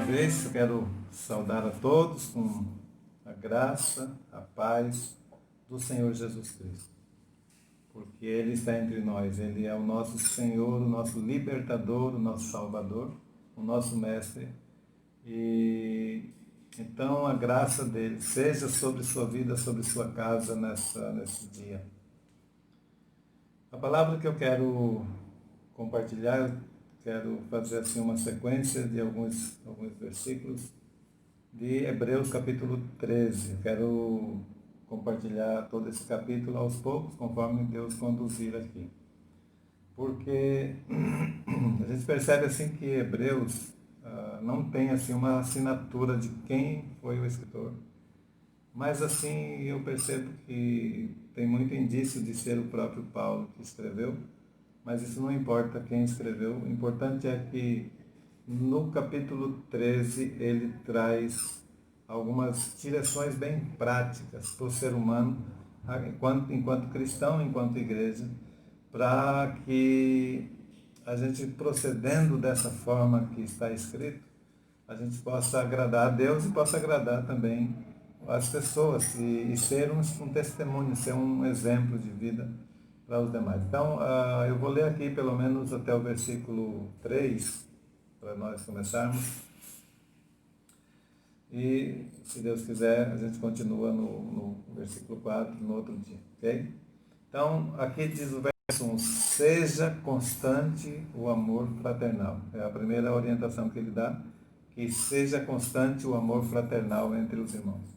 vez, eu quero saudar a todos com a graça, a paz do Senhor Jesus Cristo, porque Ele está entre nós, Ele é o nosso Senhor, o nosso libertador, o nosso Salvador, o nosso Mestre, e então a graça dele seja sobre sua vida, sobre sua casa nesse dia. A palavra que eu quero compartilhar, eu quero fazer assim uma sequência de alguns versículos de Hebreus capítulo 13. Eu quero compartilhar todo esse capítulo aos poucos, conforme Deus conduzir aqui. Porque a gente percebe assim que Hebreus não tem assim uma assinatura de quem foi o escritor, mas assim eu percebo que tem muito indício de ser o próprio Paulo que escreveu, mas isso não importa quem escreveu, o importante é que no capítulo 13 ele traz algumas direções bem práticas para o ser humano, enquanto cristão, enquanto igreja, para que a gente, procedendo dessa forma que está escrito, a gente possa agradar a Deus e possa agradar também as pessoas e ser um testemunho, ser um exemplo de vida para os demais. Então, eu vou ler aqui pelo menos até o versículo 3, para nós começarmos. E, se Deus quiser, a gente continua no versículo 4 no outro dia, ok? Então, aqui diz o verso 1, seja constante o amor fraternal. É a primeira orientação que ele dá, que seja constante o amor fraternal entre os irmãos.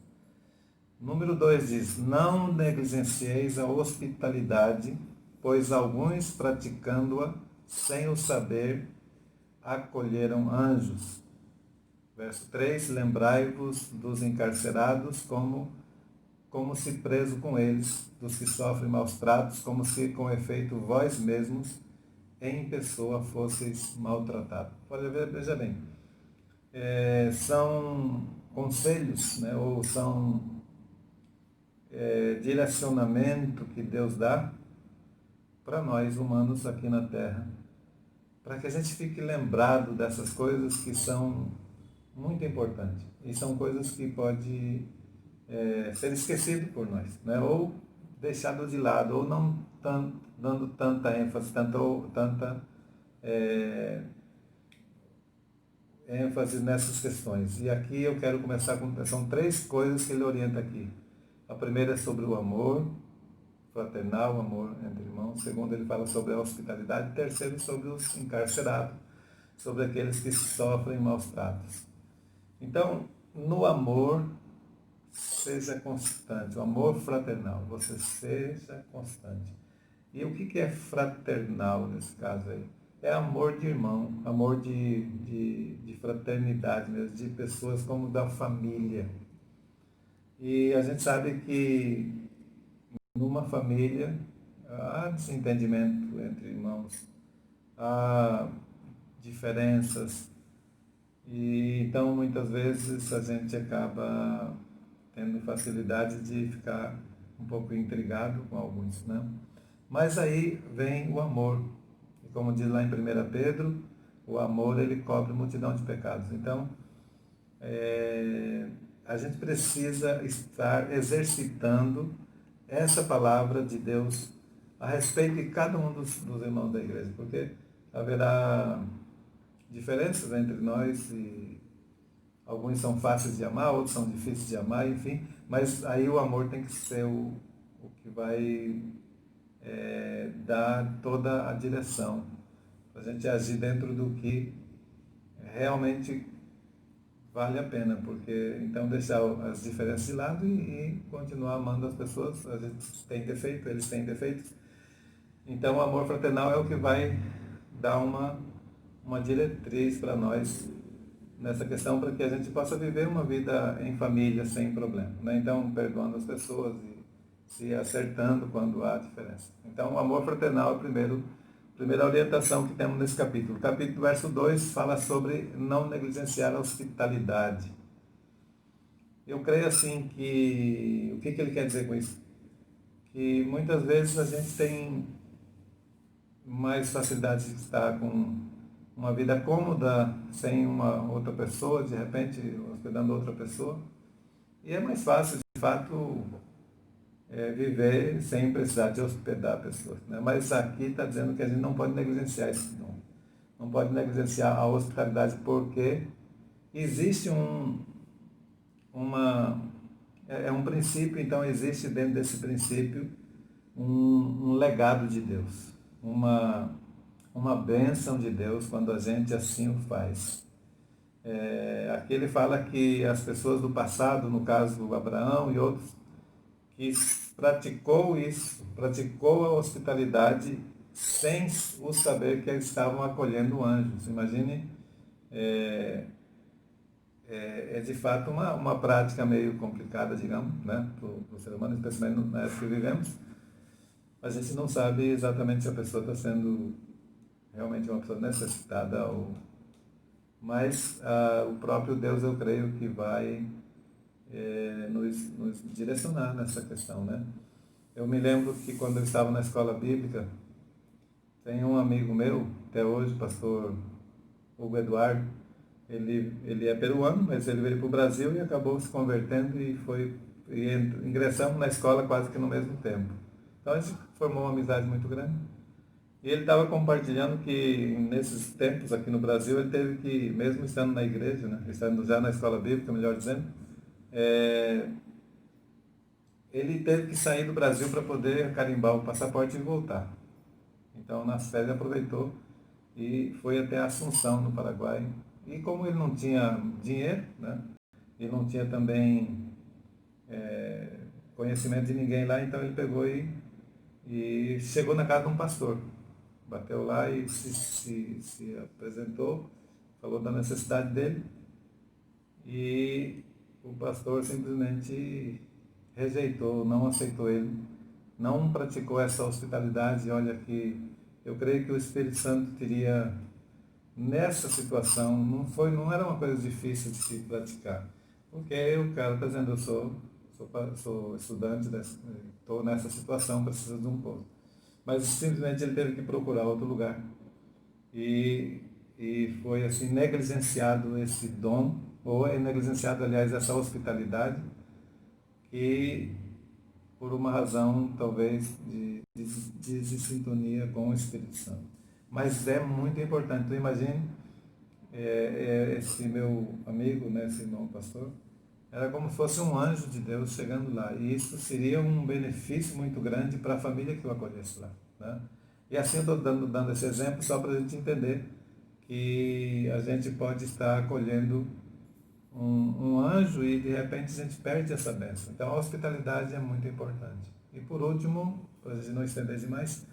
Número 2 diz, não negligencieis a hospitalidade, pois alguns, praticando-a, sem o saber, acolheram anjos. Verso 3, lembrai-vos dos encarcerados como se preso com eles, dos que sofrem maus tratos, como se com efeito vós mesmos, em pessoa, fosseis maltratados. Veja bem, são conselhos, né, ou são direcionamento que Deus dá para nós humanos aqui na Terra, para que a gente fique lembrado dessas coisas que são muito importantes e são coisas que pode ser esquecido por nós, né? Ou deixado de lado, ou não dando tanta ênfase, tanta ênfase nessas questões. E aqui eu quero começar com, são 3 coisas que ele orienta aqui. A primeira é sobre o amor fraternal, o amor entre irmãos. Segundo, ele fala sobre a hospitalidade. Terceiro, sobre os encarcerados, sobre aqueles que sofrem maus tratos. Então, no amor, seja constante, o amor fraternal, você seja constante. E o que é fraternal nesse caso aí? É amor de irmão, amor de fraternidade mesmo, de pessoas como da família. E a gente sabe que numa família há desentendimento entre irmãos, há diferenças, e então muitas vezes a gente acaba tendo facilidade de ficar um pouco intrigado com alguns, né? Mas aí vem o amor, e como diz lá em 1 Pedro, o amor ele cobre multidão de pecados. Então, a gente precisa estar exercitando essa palavra de Deus a respeito de cada um dos irmãos da igreja, porque haverá diferenças entre nós e alguns são fáceis de amar, outros são difíceis de amar, enfim, mas aí o amor tem que ser o que vai dar toda a direção, para a gente agir dentro do que realmente vale a pena, porque então deixar as diferenças de lado e continuar amando as pessoas. A gente tem defeito, eles têm defeitos. Então o amor fraternal é o que vai dar uma diretriz para nós nessa questão, para que a gente possa viver uma vida em família sem problema, né? Então, perdoando as pessoas e se acertando quando há diferença. Então, o amor fraternal é a primeira orientação que temos nesse capítulo. O capítulo verso 2 fala sobre não negligenciar a hospitalidade. Eu creio assim que, o que ele quer dizer com isso? Que muitas vezes a gente tem mais facilidade de estar com uma vida cômoda, sem uma outra pessoa, de repente hospedando outra pessoa. E é mais fácil, de fato, viver sem precisar de hospedar pessoas. Né? Mas aqui está dizendo que a gente não pode negligenciar isso, não pode negligenciar a hospitalidade, porque existe um princípio, então existe dentro desse princípio um legado de Deus, uma bênção de Deus quando a gente assim o faz. Aqui ele fala que as pessoas do passado, no caso Abraão e outros, que praticou isso, praticou a hospitalidade sem o saber que eles estavam acolhendo anjos. Imagine, é de fato uma prática meio complicada, digamos, né, para o ser humano, especialmente na época que vivemos. A gente não sabe exatamente se a pessoa está sendo realmente uma pessoa necessitada, mas o próprio Deus, eu creio que vai nos direcionar nessa questão, né? Eu me lembro que quando eu estava na escola bíblica, tem um amigo meu, até hoje, pastor Hugo Eduardo, ele é peruano, mas ele veio para o Brasil e acabou se convertendo e ingressamos na escola quase que no mesmo tempo. Então a gente formou uma amizade muito grande. E ele estava compartilhando que nesses tempos aqui no Brasil, ele teve que, mesmo estando na igreja, né, estando já na escola bíblica, melhor dizendo, ele teve que sair do Brasil para poder carimbar o passaporte e voltar. Então, nas férias, aproveitou e foi até Assunção, no Paraguai. E como ele não tinha dinheiro, né, e não tinha também conhecimento de ninguém lá, então ele pegou e chegou na casa de um pastor. Bateu lá e se apresentou, falou da necessidade dele, e o pastor simplesmente rejeitou, não aceitou ele, não praticou essa hospitalidade. Olha, que eu creio que o Espírito Santo teria, nessa situação, não era uma coisa difícil de se praticar, porque o cara está dizendo, eu sou estudante, estou nessa situação, preciso de um posto. Mas simplesmente ele teve que procurar outro lugar. E foi assim negligenciado esse dom, ou é negligenciado, aliás, essa hospitalidade, que por uma razão talvez de desintonia com o Espírito Santo. Mas é muito importante. Então imagine, esse meu amigo, né, esse irmão pastor, era como se fosse um anjo de Deus chegando lá. E isso seria um benefício muito grande para a família que o acolhesse lá. Né? E assim eu estou dando esse exemplo só para a gente entender que a gente pode estar acolhendo um anjo e de repente a gente perde essa bênção. Então a hospitalidade é muito importante. E por último, para a gente não estender demais,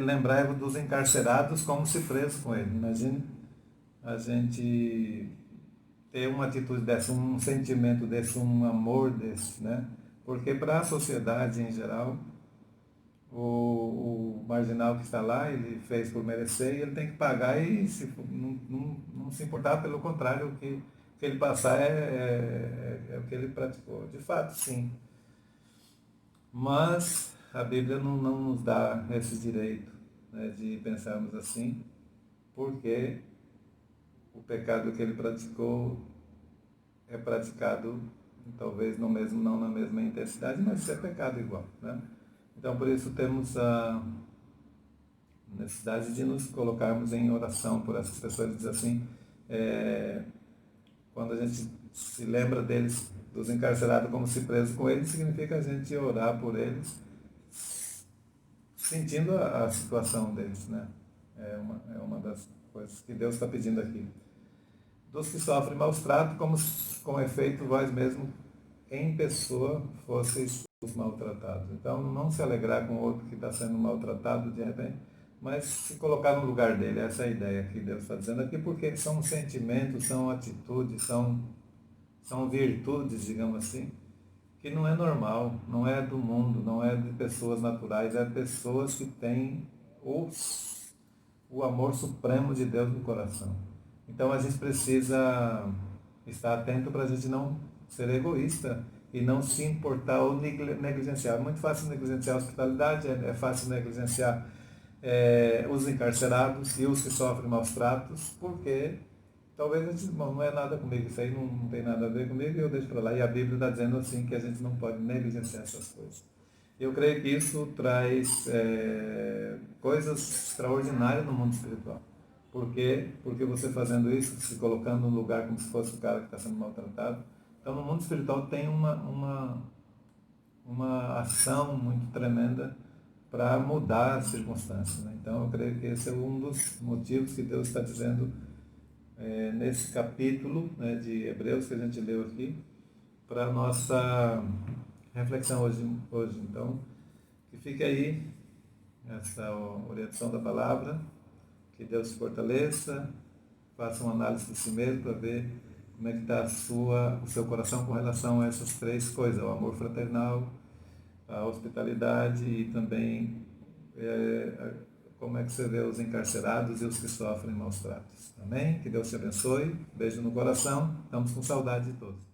lembrar dos encarcerados como se preso com ele. Imagine a gente ter uma atitude dessa, um sentimento desse, um amor desse, né? Porque para a sociedade em geral, o marginal que está lá, ele fez por merecer e ele tem que pagar, e não se importar, pelo contrário, o que ele passar é o que ele praticou. De fato, sim. Mas a Bíblia não nos dá esse direito, né, de pensarmos assim, porque o pecado que ele praticou é praticado, talvez não na mesma intensidade, mas é pecado igual. Né? Então, por isso temos a necessidade de nos colocarmos em oração por essas pessoas. Diz assim, quando a gente se lembra deles, dos encarcerados, como se preso com eles, significa a gente orar por eles, sentindo a situação deles. Né? É uma das coisas que Deus está pedindo aqui. Dos que sofrem maus tratos, como com efeito vós mesmo em pessoa fosseis os maltratados. Então, não se alegrar com o outro que está sendo maltratado de repente, mas se colocar no lugar dele. Essa é a ideia que Deus está dizendo aqui, porque são sentimentos, são atitudes, são virtudes, digamos assim, que não é normal, não é do mundo, não é de pessoas naturais, é de pessoas que têm o amor supremo de Deus no coração. Então a gente precisa estar atento para a gente não ser egoísta e não se importar ou negligenciar. É muito fácil negligenciar a hospitalidade, é fácil negligenciar os encarcerados e os que sofrem maus tratos, porque talvez a gente, bom, não é nada comigo, isso aí não tem nada a ver comigo, e eu deixo para lá. E a Bíblia está dizendo assim que a gente não pode negligenciar essas coisas. Eu creio que isso traz coisas extraordinárias no mundo espiritual. Por quê? Porque você fazendo isso, se colocando no lugar como se fosse o cara que está sendo maltratado. Então, no mundo espiritual tem uma ação muito tremenda para mudar as circunstâncias. Né? Então, eu creio que esse é um dos motivos que Deus está dizendo nesse capítulo, né, de Hebreus que a gente leu aqui, para a nossa reflexão hoje. Então, que fique aí essa orientação da palavra, que Deus te fortaleça, faça uma análise de si mesmo para ver como é que está o seu coração com relação a essas três coisas: o amor fraternal, a hospitalidade e também como é que você vê os encarcerados e os que sofrem maus tratos. Amém? Que Deus te abençoe. Beijo no coração. Estamos com saudade de todos.